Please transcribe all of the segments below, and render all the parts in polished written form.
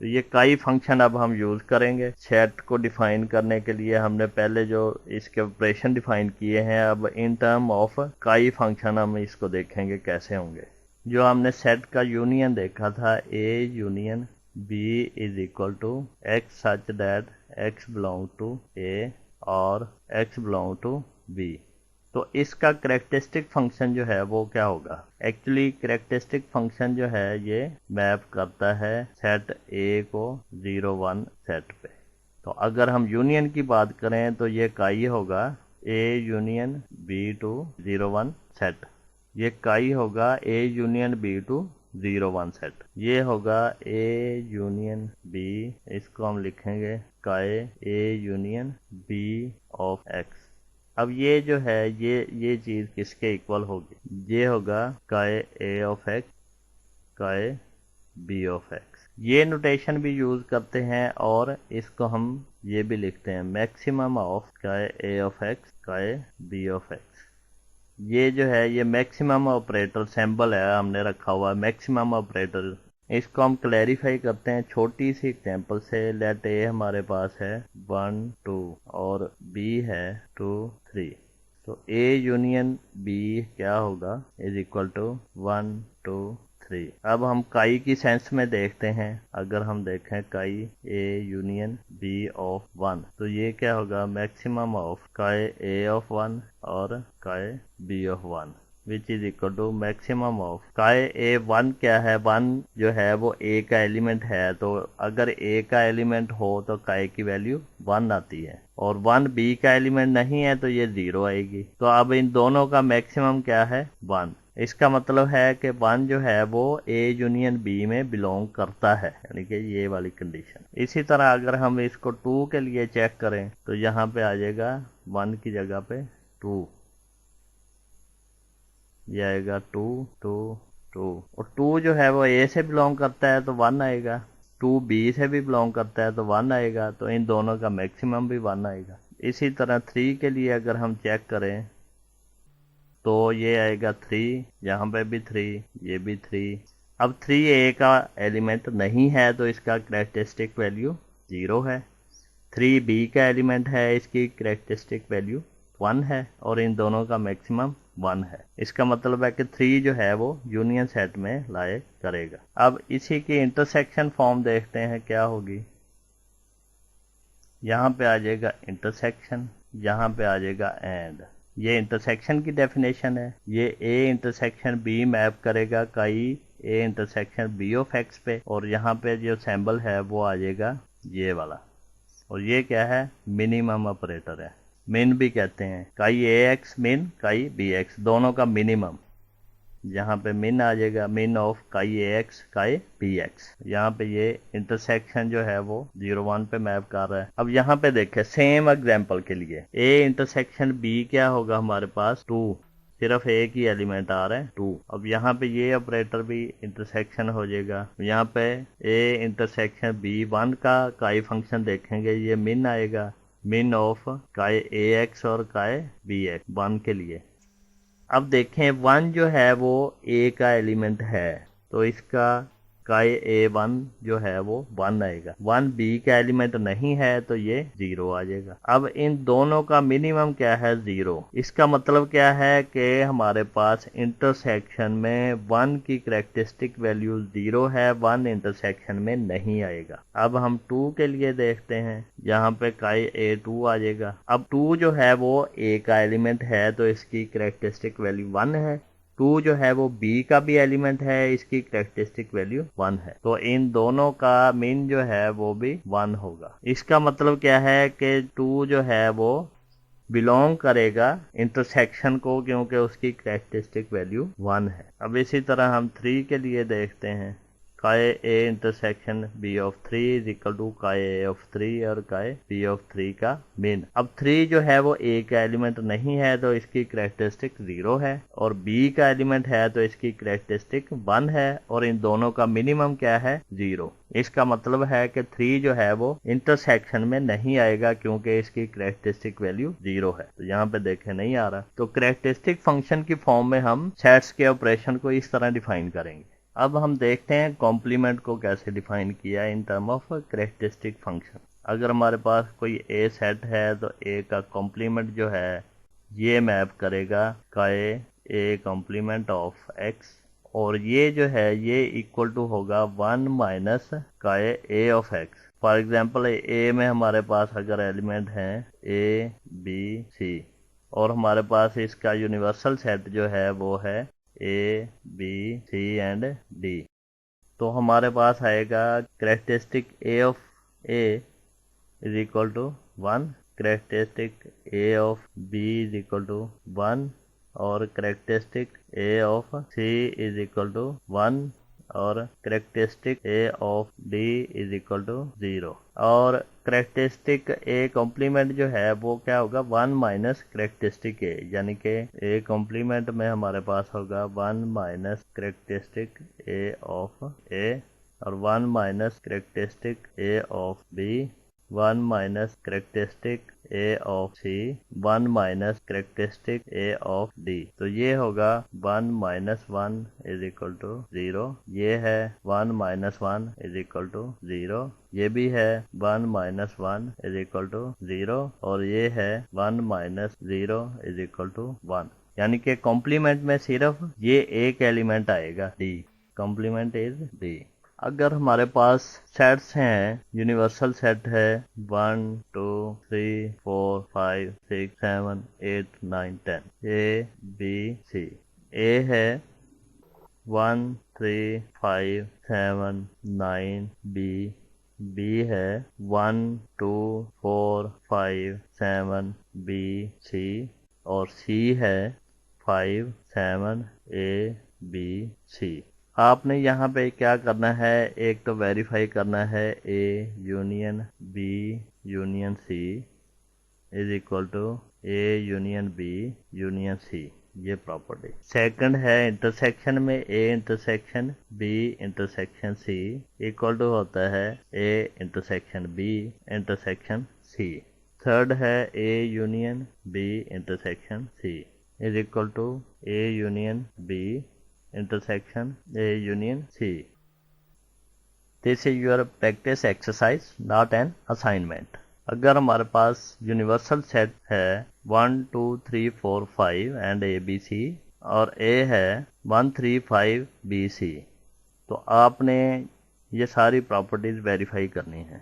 तो ये काई फंक्शन अब हम यूज़ करेंगे सेट को डिफाइन करने के लिए। हमने पहले जो इसके ऑपरेशन डिफाइन किए हैं, अब इन टर्म ऑफ काई फंक्शन हम इसको देखेंगे कैसे होंगे। जो हमने सेट का यूनियन देखा था, A union B is equal to X such that X belong to A और एक्स बिलोंग टू बी। तो इसका करेक्टरिस्टिक फंक्शन जो है वो क्या होगा? एक्चुअली करेक्टरिस्टिक फंक्शन जो है ये मैप करता है सेट ए को 0 1 सेट पे। तो अगर हम यूनियन की बात करें तो ये काई होगा A union B to 0 1 set. ये काई होगा A union B to 0 1 set. ये होगा ए यूनियन बी, इसको हम लिखेंगे chi A union B of x. अब ये जो है ये चीज़ किसके इक्वल होगी? ये होगा काई ए ऑफ एक्स काई बी ऑफ एक्स। ये नोटेशन भी यूज़ करते हैं और इसको हम ये भी लिखते हैं maximum of chi A of x काई बी ऑफ एक्स। ये जो है ये मैक्सिमम ऑपरेटर सिंबल है, हमने रखा हुआ मैक्सिमम ऑपरेटर। इसको हम क्लैरिफाई करते हैं छोटी सी एग्जांपल से। लेट ए हमारे पास है 1 2 और बी है 2 3। तो ए यूनियन बी क्या होगा? Is equal to 1 2 3। अब हम काई की सेंस में देखते हैं। अगर हम देखें काई ए यूनियन बी ऑफ 1, तो ये क्या होगा? Maximum of chi A of 1 और chi B of 1 which is equal to maximum of chi A 1। क्या है? 1 जो है वो ए का एलिमेंट है, तो अगर ए का एलिमेंट हो तो काई की वैल्यू 1 आती है, और 1 बी का एलिमेंट नहीं है तो ये 0 आएगी। तो अब इन दोनों का मैक्सिमम क्या है? 1। इसका मतलब है कि 1 जो है वो ए यूनियन बी में बिलोंग करता है, यानी कि ये वाली कंडीशन। इसी तरह अगर हम इसको 2 के लिए चेक करें तो यहाँ पे आ जाएगा 1 की जगह पे 2, ये आएगा 2 2 2। और 2 जो है वो ए से बिलोंग करता है तो 1 आएगा, 2 बी से भी बिलोंग करता है तो 1 आएगा। तो इन दोनों का मैक्सिमम भी 1 आएगा। इसी तरह 3 के लिए अगर हम चेक करें तो ये आएगा 3, यहाँ पे भी 3, ये भी 3। अब 3 ए का एलिमेंट नहीं है तो इसका करेक्टरिस्टिक वैल्यू 0 है। 3 बी का एलिमेंट है, इसकी करेक्टरिस्टिक वैल्यू 1 है, और इन दोनों का मैक्सिमम 1 है। इसका मतलब है कि 3 जो है वो यूनियन सेट में लाए करेगा। अब इसी की इंटरसेक्शन फॉर्म देखते हैं क्या होगी। यहाँ पे आ जाएगा इंटरसेक्शन, यहाँ पे आ जाएगा एंड। ये इंटरसेक्शन की डेफिनेशन है। ये ए इंटरसेक्शन बी मैप करेगा chi A intersection B of x पे, और यहाँ पे जो सिंबल है वो आ जाएगा ये वाला। और ये क्या है? मिनिमम ऑपरेटर है, मिन भी कहते हैं। काई ए एक्स मिन काई बी एक्स, दोनों का मिनिमम। यहाँ पे मिन आ जाएगा, मिन ऑफ काई ए एक्स काई बी एक्स। यहाँ पे ये इंटरसेक्शन जो है वो 0 1 पे मैप कर रहा है। अब यहाँ पे देखें सेम एग्जांपल के लिए ए इंटरसेक्शन बी क्या होगा? हमारे पास 2, सिर्फ एक ही एलिमेंट आ रहा है 2। अब यहाँ पे ये ऑपरेटर भी इंटरसेक्शन हो जाएगा। यहाँ पे ए इंटरसेक्शन बी 1 का काई फंक्शन देखेंगे, ये मिन आएगा, मिन ऑफ काई ए एक्स और काई बी एक्स 1 के लिए। अब देखें 1 जो है वो ए का एलिमेंट है, तो इसका काई ए 1 जो है वो 1 आएगा। 1 बी का एलिमेंट नहीं है तो ये 0 आ जाएगा। अब इन दोनों का मिनिमम क्या है? 0। इसका मतलब क्या है कि हमारे पास इंटरसेक्शन में 1 की करेक्टरिस्टिक वैल्यू 0 है, 1 इंटरसेक्शन में नहीं आएगा। अब हम 2 के लिए देखते हैं, यहाँ पे काई ए 2 आ जाएगा। अब 2 जो है वो ए का एलिमेंट है तो इसकी करेक्टरिस्टिक वैल्यू 1 है। 2 जो है वो बी का भी एलिमेंट है, इसकी करेक्टरिस्टिक वैल्यू 1 है। तो इन दोनों का मीन जो है वो भी 1 होगा। इसका मतलब क्या है कि 2 जो है वो बिलोंग करेगा इंटरसेक्शन को, क्योंकि उसकी करेक्टरिस्टिक वैल्यू 1 है। अब इसी तरह हम 3 के लिए देखते हैं, chi A intersection B of 3 is equal to chi A of 3 और काई बी ऑफ 3 का मीन। अब 3 जो है वो ए का एलिमेंट नहीं है तो इसकी करेक्टरिस्टिक 0 है, और बी का एलिमेंट है तो इसकी करेक्टरिस्टिक 1 है, और इन दोनों का मिनिमम क्या है? 0। इसका मतलब है कि 3 जो है वो इंटरसेक्शन में नहीं आएगा क्योंकि इसकी करेक्टरिस्टिक वैल्यू 0 है। तो यहाँ पे देखें नहीं आ रहा। तो करेक्टरिस्टिक फंक्शन की फॉर्म में हम सेट्स के ऑपरेशन को इस तरह डिफाइन करेंगे। अब हम देखते हैं कॉम्प्लीमेंट को कैसे डिफाइन किया in term of characteristic function. अगर हमारे पास कोई ए सेट है तो ए का कॉम्प्लीमेंट जो है ये मैप करेगा काय ए कॉम्प्लीमेंट ऑफ एक्स, और ये जो है ये इक्वल टू होगा 1 माइनस काय ए ऑफ एक्स। फॉर एग्जाम्पल ए में हमारे पास अगर एलिमेंट हैं ए बी सी, और हमारे पास इसका यूनिवर्सल सेट जो है वो है A B C and D, तो हमारे पास आएगा characteristic A of A is equal to 1, characteristic A of B is equal to 1, और characteristic A of C is equal to 1, और characteristic A of D is equal to 0। और characteristic A complement जो है वो क्या होगा 1 minus characteristic ए, यानी कि ए कॉम्प्लीमेंट में हमारे पास होगा 1 minus characteristic A of A, और 1 minus characteristic A of B, 1 minus characteristic A of C, 1 minus characteristic A of D. तो ये होगा 1 माइनस 1 इज इक्वल टू 0, ये है 1 माइनस 1 इज इक्वल टू 0, ये भी है 1 माइनस 1 इज इक्वल टू 0, और ये है 1 माइनस 0 इज इक्वल टू 1। यानी कि कॉम्प्लीमेंट में सिर्फ ये एक एलिमेंट आएगा डी, कॉम्प्लीमेंट इज डी। अगर हमारे पास सेट्स हैं, यूनिवर्सल सेट है 1 2 3 4 5 6 7 8 9 10, ए बी सी। ए है 1 3 5 7 9, बी है 1 2 4 5 7 बी सी, और सी है 5 7 ए बी सी। आपने यहाँ पे क्या करना है, एक तो वेरीफाई करना है A union B union C is equal to A union B union C, ये प्रॉपर्टी। सेकंड है इंटरसेक्शन में A intersection B intersection C equal to होता है A intersection B intersection C. Third है A union B intersection C is equal to A union B intersection A union C. This is your practice exercise, not an assignment. अगर हमारे पास universal set है 1 2 3 4 5 and A B सी, और ए है 1 3 5 B C, तो आपने ये सारी प्रॉपर्टीज वेरीफाई करनी है।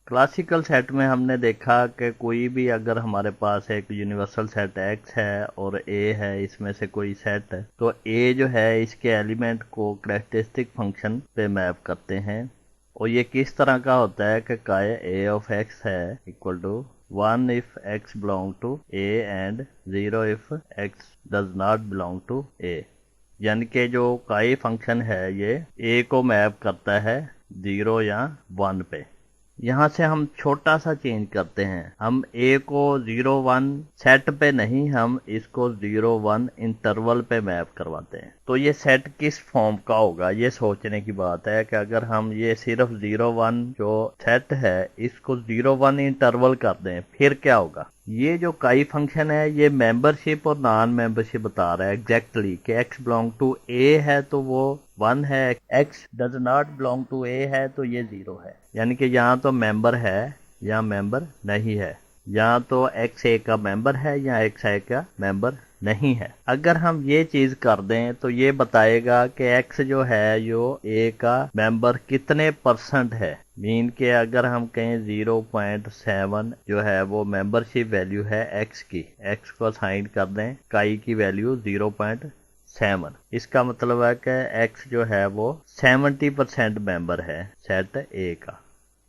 क्लासिकल सेट में हमने देखा कि कोई भी अगर हमारे पास एक यूनिवर्सल सेट x है और a है, इसमें से कोई सेट है, तो a जो है इसके एलिमेंट को कैरेक्टरिस्टिक फंक्शन पे मैप करते हैं। और ये किस तरह का होता है कि काय a ऑफ x है equal to 1 if x belong to a and 0 if x does not belong to a, यानी कि जो काय फंक्शन है ये a को मैप करता है 0 या 1 पे। यहाँ से हम छोटा सा चेंज करते हैं, हम a को 0 1 सेट पे नहीं, हम इसको 0 1 इंटरवल पे मैप करवाते हैं। तो ये सेट किस फॉर्म का होगा, ये सोचने की बात है कि अगर हम ये सिर्फ 0 1 जो सेट है इसको 0 1 इंटरवल कर दें फिर क्या होगा। ये जो काई फंक्शन है ये मेंबरशिप और नॉन मेंबरशिप बता रहा है एग्जैक्टली कि x बिलोंग टू a है तो वो 1 है, x does not belong to a है तो ये 0 है। यानी कि यहाँ तो मेंबर है या मेंबर नहीं है, या तो x a का मेंबर है या x a का मेंबर नहीं है। अगर हम ये चीज कर दें तो ये बताएगा कि x जो है जो a का मेंबर कितने % है। मीन के अगर हम कहें 0.7 जो है वो मेंबरशिप वैल्यू है x की, x को साइन कर दें काई की वैल्यू 0.7, इसका मतलब है कि x जो है वो 70% मेंबर है सेट A का।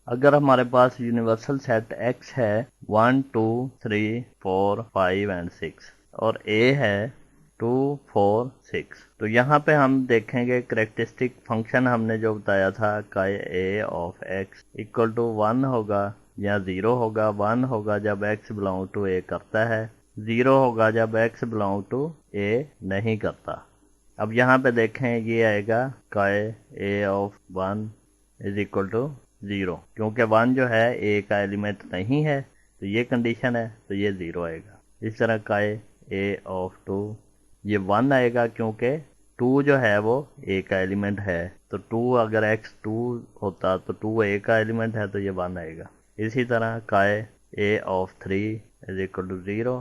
अगर हमारे पास यूनिवर्सल सेट x है 1 2 3 4 5 एंड 6 और a है 2 4 6, तो यहाँ पे हम देखेंगे कैरेक्टरिस्टिक फंक्शन हमने जो बताया था का a of x equal to 1 होगा या 0 होगा। 1 होगा जब x बिलोंग टू a करता है, 0 होगा जब x बिलोंग टू a नहीं करता। अब यहाँ पे देखें ये आएगा का a of 1 is equal to 0, क्योंकि 1 जो है a का एलिमेंट नहीं है तो ये कंडीशन है तो ये 0 आएगा। इस तरह का a ऑफ 2 ये 1 आएगा क्योंकि 2 जो है वो ए का एलिमेंट है, तो 2 अगर x 2 होता तो 2 ए का एलिमेंट है तो ये 1 आएगा। इसी तरह काय ए ऑफ 3 इज इक्वल टू 0,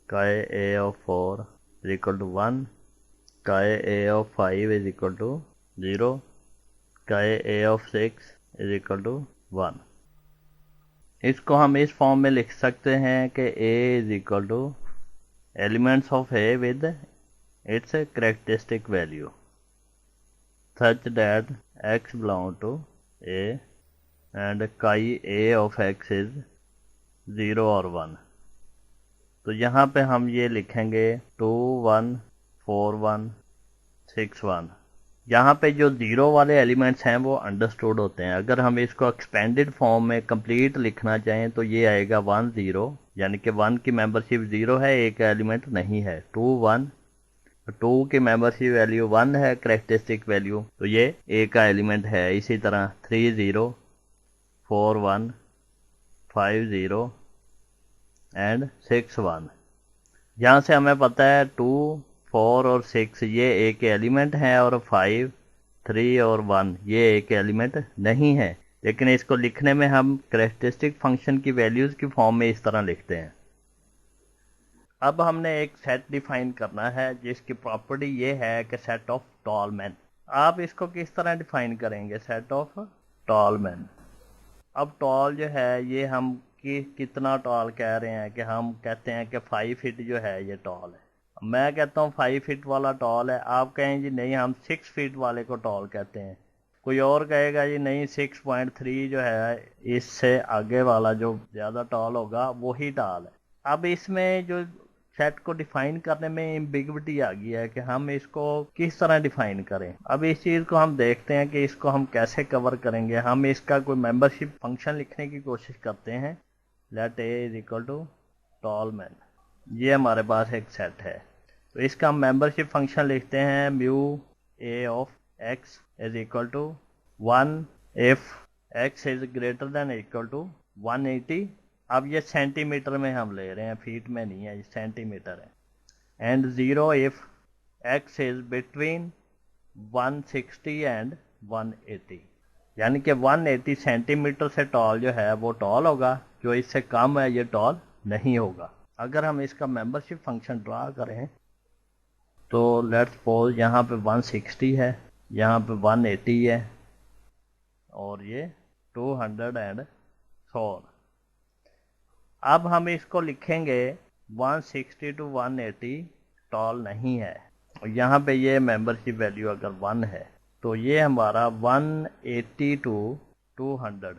काय ए ऑफ 4 इज इक्वल टू 1, काय ए ऑफ 5 इज इक्वल टू 0, काय ए ऑफ 6 इज इक्वल टू 1। इसको हम इस फॉर्म में लिख सकते हैं कि a is equal to elements of a with its characteristic value such that x belong to a and chi a of x is 0 और 1। तो यहाँ पे हम ये लिखेंगे 2 1 4 1 6 1। यहाँ पे जो 0 वाले एलिमेंट्स हैं वो अंडरस्टूड होते हैं। अगर हम इसको एक्सपेंडेड फॉर्म में कंप्लीट लिखना चाहें तो ये आएगा 1 0, यानी कि 1 की मेंबरशिप 0 है, एक का एलिमेंट नहीं है। 2 1, 2 की मेंबरशिप वैल्यू 1 है, करेक्टरिस्टिक वैल्यू, तो ये ए का एलिमेंट है। इसी तरह 3 0 4 1 5 0 एंड 6 1। यहाँ से हमें पता है 2 4 और 6 ये ए के एलिमेंट हैं और 5 3 और 1 ये ए के एलिमेंट नहीं है। लेकिन इसको लिखने में हम करेक्टरिस्टिक फंक्शन की वैल्यूज़ की फॉर्म में इस तरह लिखते हैं। अब हमने एक सेट डिफाइन करना है जिसकी प्रॉपर्टी ये है कि सेट ऑफ टॉलमैन। आप इसको किस तरह डिफाइन करेंगे? Set of tall man. अब टॉल जो है ये हम कितना टॉल कह रहे हैं कि हम कहते हैं कि 5 फीट जो है ये टॉल है। मैं कहता हूँ 5 फीट वाला टॉल है, आप कहें जी नहीं हम 6 फीट वाले को टॉल कहते हैं। कोई और कहेगा जी नहीं 6.3 जो है इससे आगे वाला जो ज़्यादा टॉल होगा वही टॉल है। अब इसमें जो सेट को डिफाइन करने में एम्बिग्विटी आ गई है कि हम इसको किस तरह डिफाइन करें। अब इस चीज़ को हम देखते हैं कि इसको हम कैसे कवर करेंगे। हम इसका कोई मेंबरशिप फंक्शन लिखने की कोशिश करते हैं। Let A is equal to tall men, ये हमारे पास एक सेट है। तो इसका हम मेंबरशिप फंक्शन लिखते हैं mu A of x is equal to 1 if x is greater than equal to 180। अब ये सेंटीमीटर में हम ले रहे हैं, फीट में नहीं है, ये सेंटीमीटर है। And 0 if x is between 160 and 180, यानी कि 180 सेंटीमीटर से टॉल जो है वो टॉल होगा, जो इससे कम है ये टॉल नहीं होगा। अगर हम इसका मेंबरशिप फंक्शन ड्रा करें तो लेट्स सपोज यहाँ पे 160 है, यहाँ पे 180 है और ये 200 एंड 100। अब हम इसको लिखेंगे 160 टू 180 टॉल नहीं है, और यहाँ पे ये मेंबरशिप वैल्यू अगर 1 है तो ये हमारा 180 टू 200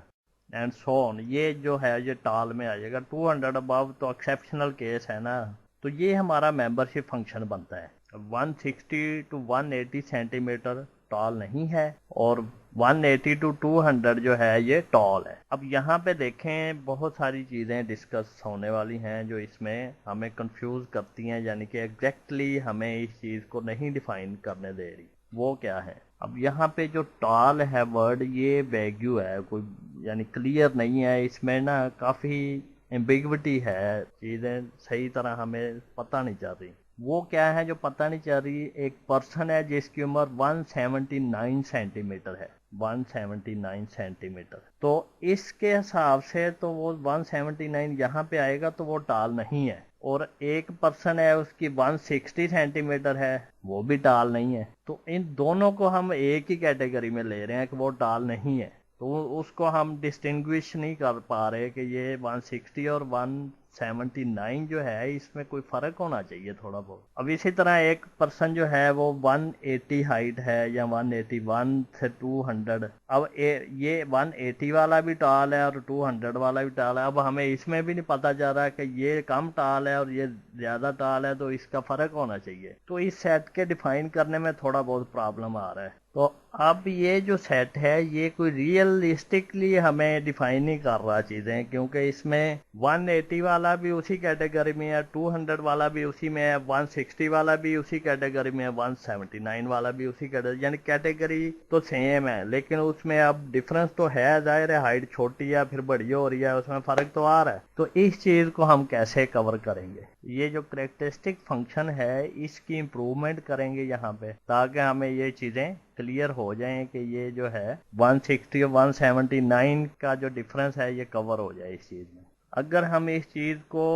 एंड सो ऑन, ये जो है ये टॉल में आ जाएगा। 200 अबव तो एक्सेप्शनल केस है ना, तो ये हमारा मेंबरशिप फंक्शन बनता है। 160 टू 180 सेंटीमीटर टॉल नहीं है और 180 टू 200 जो है ये टॉल है। अब यहाँ पे देखें बहुत सारी चीज़ें डिस्कस होने वाली हैं जो इसमें हमें कंफ्यूज करती हैं, यानी कि एग्जैक्टली हमें इस चीज़ को नहीं डिफाइन करने दे रही। वो क्या है? अब यहाँ पे जो टॉल है वर्ड ये वैग्यू है, कोई यानी क्लियर नहीं है, इसमें ना काफ़ी एम्बिग्विटी है, चीज़ें सही तरह हमें पता नहीं चल रही। वो क्या है जो पता नहीं चल रही? एक पर्सन है जिसकी उम्र 179 सेंटीमीटर है, 179 सेंटीमीटर। तो इसके हिसाब से तो वो 179 यहाँ पे आएगा तो वो टॉल नहीं है। और एक पर्सन है उसकी 160 सेंटीमीटर है, वो भी टॉल नहीं है। तो इन दोनों को हम एक ही कैटेगरी में ले रहे हैं कि वो टॉल नहीं है, तो उसको हम डिस्टिंग्विश नहीं कर पा रहे कि ये 160 और 179 जो है इसमें कोई फ़र्क होना चाहिए थोड़ा बहुत। अब इसी तरह एक पर्सन जो है वो 180 हाइट है या 181 से 200। अब ये 180 वाला भी टॉल है और 200 वाला भी टॉल है। अब हमें इसमें भी नहीं पता जा रहा कि ये कम टॉल है और ये ज़्यादा टॉल है, तो इसका फ़र्क होना चाहिए। तो इस सेट के डिफाइन करने में थोड़ा बहुत प्रॉब्लम आ रहा है। तो अब ये जो सेट है ये कोई रियलिस्टिकली हमें डिफाइन नहीं कर रहा चीज़ें, क्योंकि इसमें 180 वाला भी उसी कैटेगरी में है, 200 वाला भी उसी में है, 160 वाला भी उसी कैटेगरी में है, 179 वाला भी उसी कैटेगरी, यानी कैटेगरी तो सेम है, लेकिन उसमें अब डिफरेंस तो है, जाहिर है हाइट छोटी है फिर बड़ी हो रही है, उसमें फ़र्क तो आ रहा है। तो इस चीज़ को हम कैसे कवर करेंगे? ये जो करेक्टरिस्टिक फंक्शन है इसकी इम्प्रूवमेंट करेंगे यहाँ पे, ताकि हमें ये चीज़ें क्लियर हो जाएं कि ये जो है 160 और 179 का जो डिफरेंस है ये कवर हो जाए इस चीज़ में। अगर हम इस चीज़ को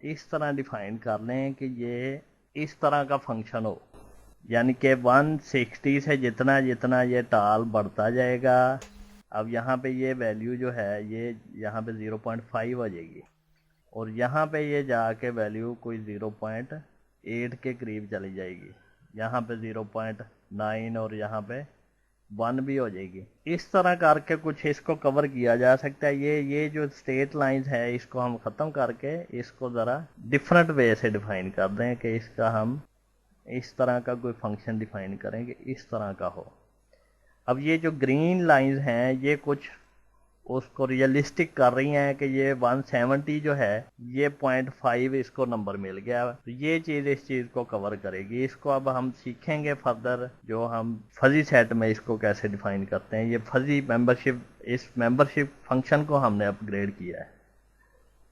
इस तरह डिफाइन कर लें कि ये इस तरह का फंक्शन हो, यानी कि 160 से जितना जितना ये टाल बढ़ता जाएगा, अब यहाँ पे ये वैल्यू जो है ये यहाँ पे 0.5 हो जाएगी, और यहाँ पे ये जाके वैल्यू कोई 0.8 के करीब चली जाएगी, यहाँ पे 0.9 और यहाँ पे 1 भी हो जाएगी। इस तरह करके कुछ इसको कवर किया जा सकता है। ये जो स्ट्रेट लाइंस है इसको हम ख़त्म करके इसको ज़रा डिफरेंट वे से डिफाइन कर दें कि इसका हम इस तरह का कोई फंक्शन डिफाइन करेंगे इस तरह का हो। अब ये जो ग्रीन लाइंस हैं ये कुछ उसको रियलिस्टिक कर रही हैं कि ये 170 जो है ये 0.5 इसको नंबर मिल गया, तो ये चीज़ इस चीज़ को कवर करेगी। इसको अब हम सीखेंगे फर्दर, जो हम फजी सेट में इसको कैसे डिफाइन करते हैं। ये फजी मेंबरशिप, इस मेंबरशिप फंक्शन को हमने अपग्रेड किया है।